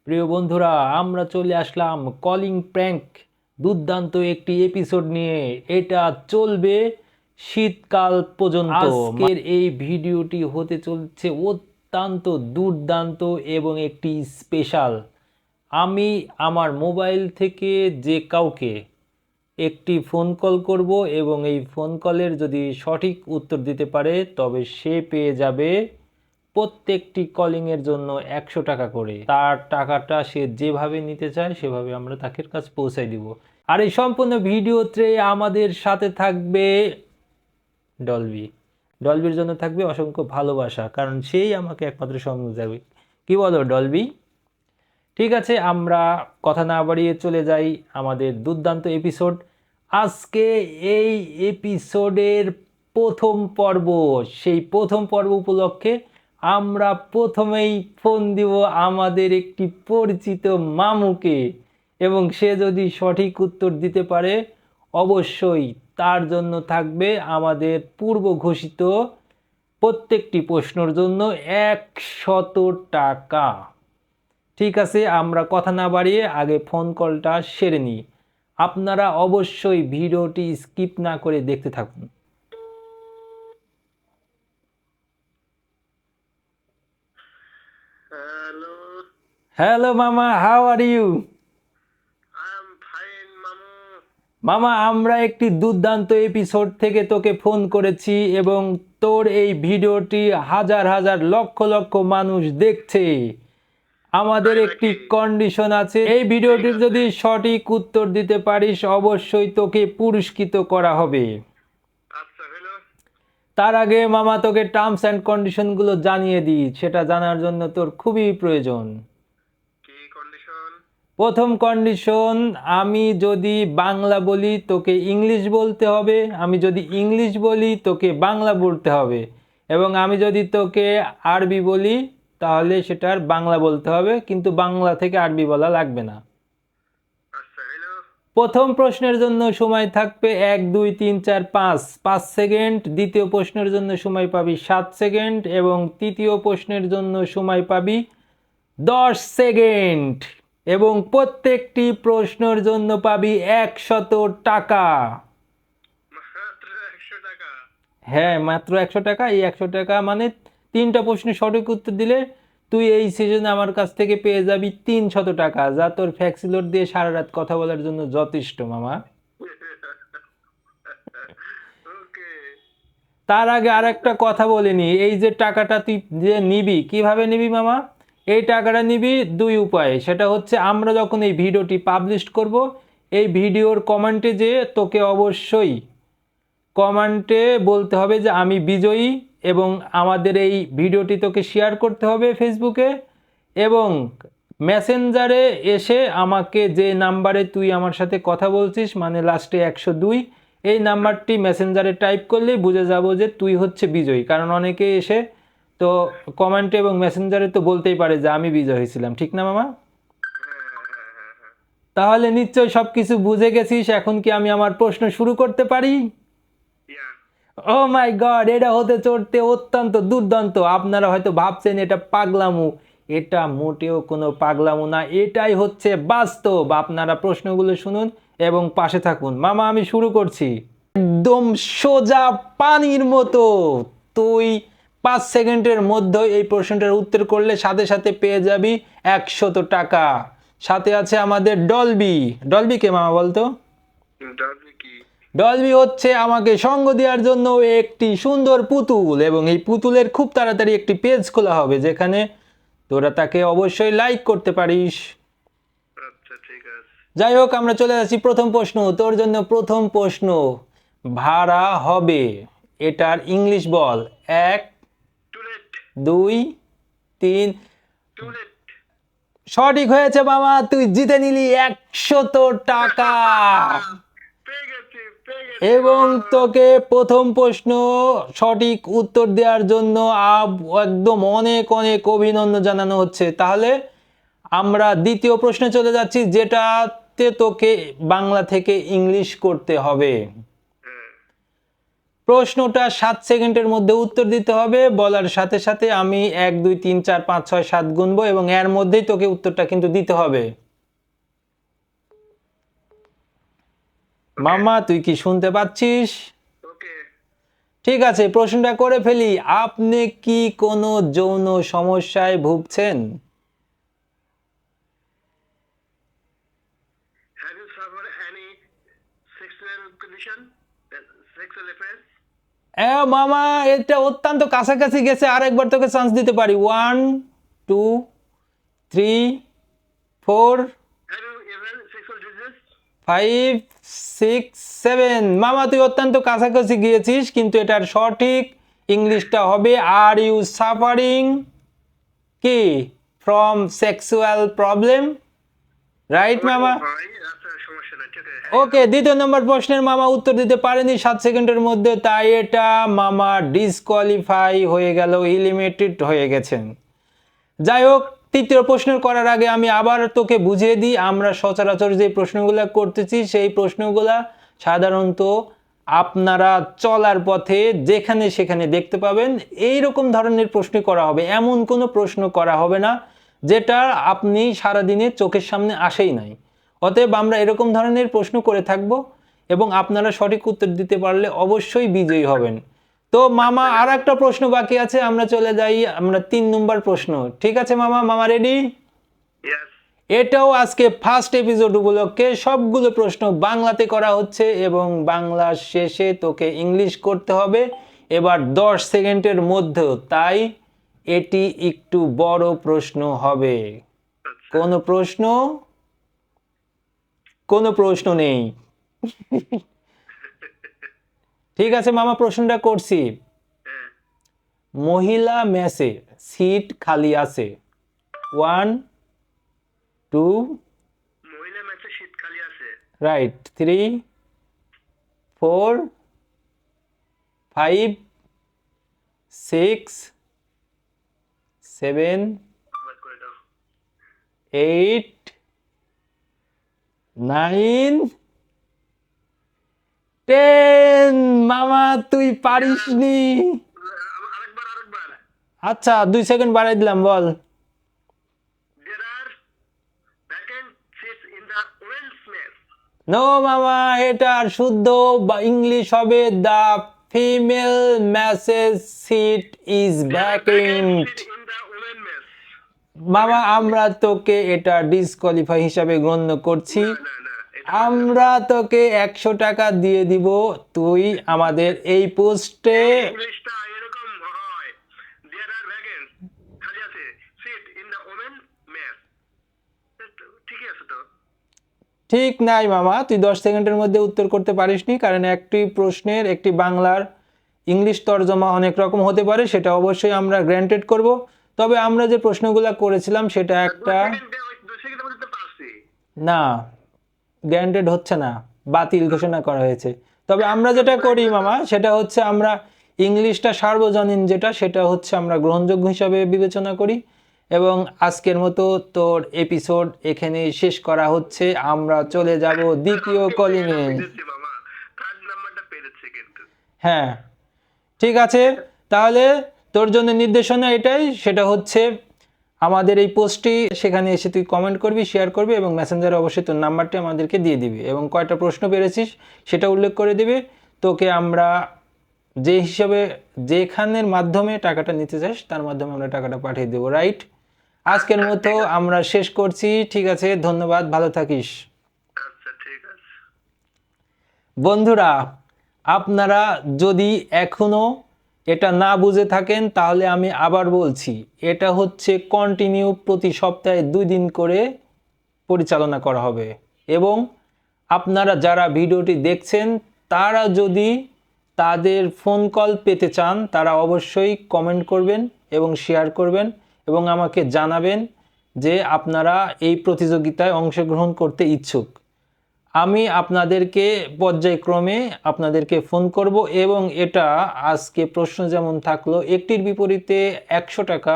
প্রিয় বন্ধুরা, আমরা চলে আসলাম কলিং প্র্যাঙ্ক দুর্দান্ত একটি এপিসোড নিয়ে। এটা চলবে শীতকাল পর্যন্ত। আজকের এই ভিডিওটি হতে চলছে অত্যন্ত দুর্দান্ত এবং একটি স্পেশাল। আমি আমার মোবাইল থেকে যে কাউকে একটি ফোন কল করব এবং এই ফোন কলের যদি সঠিক উত্তর দিতে পারে তবে সে পেয়ে যাবে প্রত্যেকটি কলিংয়ের জন্য 100 টাকা করে। তার টাকাটা সে যেভাবে নিতে চায় সেভাবে আমরা তাকে কাছে পৌঁছাই দিব। আর এই সম্পূর্ণ ভিডিওতে আমাদের সাথে থাকবে ডলবি। ডলবির জন্য থাকবে অসংখ্য ভালোবাসা, কারণ সেই আমাকে একমাত্র সঙ্গ যাবে। কি বলো ডলবি? ঠিক আছে, আমরা কথা না বাড়িয়ে চলে যাই আমাদের দুর্দান্ত এপিসোড। আজকে এই এপিসোডের প্রথম পর্ব, সেই প্রথম পর্ব উপলক্ষে আমরা প্রথমেই ফোন দিব আমাদের একটি পরিচিত মামুকে, এবং সে যদি সঠিক উত্তর দিতে পারে অবশ্যই তার জন্য থাকবে আমাদের পূর্ব ঘোষিত প্রত্যেকটি প্রশ্নের জন্য 100 টাকা। ঠিক আছে, আমরা কথা না বাড়িয়ে আগে ফোন কলটা সেরে নিই। আপনারা অবশ্যই ভিডিওটি স্কিপ না করে দেখতে থাকুন। Hello, হ্যালো মামা, how are you? I'm fine, Mamu. মামা, আমরা একটি দুর্দান্ত এপিসোড থেকে তোকে ফোন করেছি এবং তোর এই ভিডিওটি হাজার হাজার লক্ষ লক্ষ মানুষ দেখছে। আমাদের তাই একটি নাকি? কন্ডিশন আছে, এই ভিডিওটির ঠিক আছে। যদি সঠিক উত্তর দিতে পারিস অবশ্যই তোকে পুরস্কৃত করা হবে। আচ্ছা হলো। তার আগে মামা তোকে টার্মস অ্যান্ড কন্ডিশনগুলো জানিয়ে দিই, সেটা জানার জন্য তোর খুবই প্রয়োজন। কি কন্ডিশন? প্রথম কন্ডিশন, আমি যদি বাংলা বলি তোকে ইংলিশ বলতে হবে, আমি যদি ইংলিশ বলি তোকে বাংলা বলতে হবে, এবং আমি যদি তোকে আরবি বলি তাহলে সেটার বাংলা বলতে হবে, কিন্তু বাংলা থেকে আরবি বলা লাগবে না। আচ্ছা হলো। প্রথম প্রশ্নের জন্য সময় থাকবে 1 2 3 4 5 5 সেকেন্ড, দ্বিতীয় প্রশ্নের জন্য সময় পাবি 7 সেকেন্ড, এবং তৃতীয় প্রশ্নের জন্য সময় পাবি 10 সেকেন্ড, এবং প্রত্যেকটি প্রশ্নের জন্য পাবি 100 টাকা। মাত্র 100 টাকা। হ্যাঁ, মাত্র 100 টাকা। এই 100 টাকা মানে 3টা প্রশ্নের সঠিক উত্তর দিলে তুই এই সিজনে আমার কাছ থেকে পেয়ে যাবি 300 টাকা, যা তোর ফ্যাক্সিলোড দিয়ে সারা রাত কথা বলার জন্য যথেষ্ট মামা। ওকে। তার আগে আর একটা কথা বলিনি, এই যে টাকাটা তুই যে নিবি কিভাবে নিবি মামা? এই টাকাটা নিবি দুই উপায়ে। সেটা হচ্ছে, আমরা যখন এই ভিডিওটি পাবলিশ করব এই ভিডিওর কমেন্টে যে তোকে অবশ্যই কমেন্টে বলতে হবে যে আমি বিজয়ী, এবং আমাদের এই ভিডিওটি তোকে শেয়ার করতে হবে ফেসবুকে, এবং মেসেঞ্জারে এসে আমাকে যে নাম্বারে তুই আমার সাথে কথা বলছিস মানে লাস্টে 102, এই নাম্বারটি মেসেঞ্জারে টাইপ করলেই বুঝে যাব যে তুই হচ্ছে বিজয়ী। কারণ অনেকে এসে তো কমেন্টে এবং মেসেঞ্জারে তো বলতেই পারে যে আমি বিজয় হয়েছিলাম, ঠিক না মামা? হ্যাঁ। তাহলে নিশ্চয়ই সব কিছু বুঝে গেছিস, এখন কি আমি আমার প্রশ্ন শুরু করতে পারি? ইয়া। ও মাই গড, এটা হতে চড়তে অত্যন্ত দুর্দান্ত। আপনারা হয়তো ভাবছেন এটা পাগলামো, এটা মোটেও কোনো পাগলামো না, এটাই হচ্ছে বাস্তব। আপনারা প্রশ্নগুলো শুনুন এবং পাশে থাকুন। মামা, আমি শুরু করছি। একদম সোজা পানির মতো। তুই 5 সেকেন্ডের মধ্যে এই প্রশ্নটার উত্তর করলে সাথে সাথে পেয়ে যাবি 100 টাকা। সাথে আছে আমাদের ডলবি। ডলবি কে মামা বলতো? ডাবলি কি? ডলবি হচ্ছে আমাকে সঙ্গ দেওয়ার জন্য একটি সুন্দর পুতুল, এবং এই পুতুলের খুব তাড়াতাড়ি একটি পেজ খোলা হবে যেখানে তোরা তাকে অবশ্যই লাইক করতে পারিস। আচ্ছা ঠিক আছে। যাই হোক, আমরা চলে যাচ্ছি প্রথম প্রশ্ন। তোর জন্য প্রথম প্রশ্ন, ভাড়া হবে এটার ইংলিশ বল। 1 টুলেট। 2 3। টুলেট। সঠিক হয়েছে বাবা, তুই জিতে নিলি 100 টাকা। পেয়ে গেছি এবং বাবা। তোকে প্রথম প্রশ্ন সঠিক উত্তর দেওয়ার জন্য একদম অনেক অনেক অভিনন্দন জানানো হচ্ছে। তাহলে আমরা দ্বিতীয় প্রশ্নে চলে যাচ্ছি, যেটাতে তোকে বাংলা থেকে ইংলিশ করতে হবে। হ্যাঁ। প্রশ্নটা 7 সেকেন্ডের মধ্যে উত্তর দিতে হবে। বলার সাথে সাথে আমি 1 2 3 4 5 6 7 গুনবো এবং এর মধ্যেই তোকে উত্তরটা কিন্তু দিতে হবে। মামা তুই কি শুনতে পাচ্ছিস? ওকে। ঠিক আছে, প্রশ্নটা করে ফেলি। আপনি কি কোনো যৌন সমস্যায় ভুগছেন? Have you suffer any sexual condition, sexual affairs? মামা এটা অত্যন্ত কাছাকাছি গেছে, আরেকবার তোকে চান্স দিতে পারি। 1 2 3 4 have you ever sexual disease? 5 6 7। মামা তুই অত্যন্ত কাছাকাছি গিয়েছিস, কিন্তু এটার সঠিক ইংলিশটা হবে আর ইউ সাফারিং কি ফ্রম সেক্সুয়াল প্রবলেম, রাইট মামা? ভাই আচ্ছা, সমস্যা নাই, ঠিক আছে। ওকে, দ্বিতীয় নম্বর প্রশ্নের মামা উত্তর দিতে পারেনি 7 সেকেন্ডের মধ্যে, তাই এটা মামা ডিসকোয়ালিফাই হয়ে গেল, এলিমিনেটেড হয়ে গেছেন। যাই হোক, তৃতীয় প্রশ্ন করার আগে আমি আবার তোকে বুঝিয়ে দিই, আমরা সচরাচর যে প্রশ্নগুলো করতেছি সেই প্রশ্নগুলা সাধারণত আপনারা চলার পথে যেখানে সেখানে দেখতে পাবেন। এই রকম ধরনের প্রশ্ন করা হবে, এমন কোনো প্রশ্ন করা হবে না যেটা আপনি সারাদিনে চোখের সামনে আসেই নাই। অতএব আমরা এরকম ধরনের প্রশ্ন করে থাকব এবং আপনারা সঠিক উত্তর দিতে পারলে অবশ্যই বিজয়ী হবেন। তো মামা আর একটা প্রশ্ন বাকি আছে, আমরা চলে যাই আমরা 3 নম্বর প্রশ্ন। ঠিক আছে মামা, মামা রেডি? ইয়েস। এটাও আজকে ফার্স্ট এপিসোড উপলক্ষে সবগুলো প্রশ্ন বাংলাতে করা হচ্ছে এবং বাংলা শেষে তোকে ইংলিশ করতে হবে এবার 10 সেকেন্ডের মধ্যে, তাই এটি একটু বড় প্রশ্ন হবে। কোনো প্রশ্ন নেই। ঠিক আছে মামা, প্রশ্নটা করছি। হ্যাঁ। মহিলা মেসে সিট খালি আছে। 1 2 মহিলা ম্যাচে শীত খালি আছে। রাইট, 3 4 5 6 7 আবার করে দাও। 8 9 10। মামা তুই পারিসনি। আরেকবার। আচ্ছা 2 সেকেন্ড বাড়াই দিলাম, বল। There are vacant seats in the women's mess. No মামা, এটা শুদ্ধ ইংলিশ হবে the female message seat is vacant. Seat in the women's mess. মামা আমরা তোকে এটা ডিসকোয়ালিফাই হিসাবে গণ্য করছি। না, এটা আমরা তোকে 100 টাকা দিয়ে দিব, তুই আমাদের এই পোস্টে। ইংলিশটা এরকম হয়। There are vacant খালি আছে seat in the women's mess. ঠিকই আছে তো? ঠিক নাই মামা, তুই 10 সেকেন্ডের মধ্যে উত্তর করতে পারিসনি, কারণ একটি প্রশ্নের একটি বাংলার ইংলিশ তর্জমা অনেক রকম হতে পারে, সেটা অবশ্যই আমরা গ্র্যান্টেড করব। তবে আমরা যে প্রশ্নগুলো করেছিলাম সেটা একটা 2 সেকেন্ডের মধ্যে পারছি। না, গ্র্যান্টেড হচ্ছে না, বাতিল ঘোষণা করা হয়েছে। তবে আমরা যেটা করি মামা সেটা হচ্ছে আমরা ইংলিশটা সার্বজনীন যেটা, সেটা হচ্ছে আমরা গ্রহণযোগ্য হিসাবে বিবেচনা করি। এবং আজকের মতো তোর এপিসোড এখানে শেষ করা হচ্ছে, আমরা চলে যাব দ্বিতীয় কলিংয়ে। পেরেছি মামা, থার্ড নাম্বারটা পেরেছি কিন্তু। হ্যাঁ ঠিক আছে, তাহলে তোর জন্য নির্দেশনা এটাই, সেটা হচ্ছে আমাদের এই পোস্টটি সেখানে এসে তুই কমেন্ট করবি, শেয়ার করবি এবং মেসেঞ্জারে অবশ্যই তোর নাম্বারটি আমাদেরকে দিয়ে দিবি এবং কয়টা প্রশ্ন পেরেছিস সেটা উল্লেখ করে দিবি। তোকে আমরা যে হিসাবে যেখানের মাধ্যমে টাকাটা নিতে চাস তার মাধ্যমে আমরা টাকাটা পাঠিয়ে দেবো, রাইট? আজকের মতো আমরা শেষ করছি। ঠিক আছে, ধন্যবাদ, ভালো থাকিস। আচ্ছা ঠিক আছে। বন্ধুরা, আপনারা যদি এখনো এটা না বুঝে থাকেন তাহলে আমি আবার বলছি, এটা হচ্ছে কন্টিনিউ প্রতি সপ্তাহে 2 দিন করে পরিচালনা করা হবে এবং আপনারা যারা ভিডিওটি দেখছেন তারা যদি তাদের ফোন কল পেতে চান তারা অবশ্যই কমেন্ট করবেন এবং শেয়ার করবেন এবং আমাকে জানাবেন যে আপনারা এই প্রতিযোগিতায় অংশগ্রহণ করতে ইচ্ছুক। আমি আপনাদেরকে পর্যায়ক্রমে আপনাদেরকে ফোন করব এবং এটা আজকে প্রশ্ন যেমন থাকলো একটির বিপরীতে 100 টাকা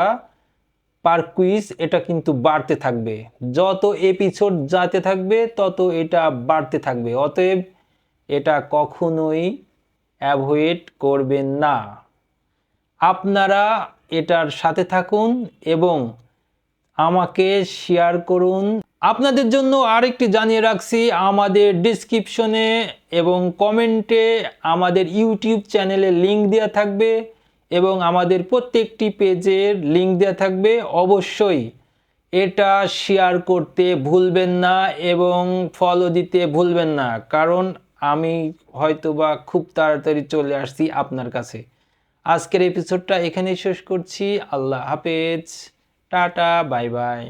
পার কুইজ, এটা কিন্তু বাড়তে থাকবে, যত এপিসোড যেতে থাকবে তত এটা বাড়তে থাকবে। অতএব এটা কখনোই অ্যাভয়েড করবেন না। আপনারা এটার সাথে থাকুন এবং আমাকে শেয়ার করুন। আপনাদের জন্য আরেকটি জানিয়ে রাখছি, আমাদের ডেসক্রিপশনে এবং কমেন্টে আমাদের ইউটিউব চ্যানেলের লিংক দেওয়া থাকবে এবং আমাদের প্রত্যেকটি পেজের লিংক দেওয়া থাকবে। অবশ্যই এটা শেয়ার করতে ভুলবেন না এবং ফলো দিতে ভুলবেন না, কারণ আমি হয়তোবা খুব তাড়াতাড়ি চলে আসছি আপনার কাছে। আজকের এপিসোডটা এখানেই শেষ করছি। আল্লাহ হাফেজ, টাটা, বাই বাই।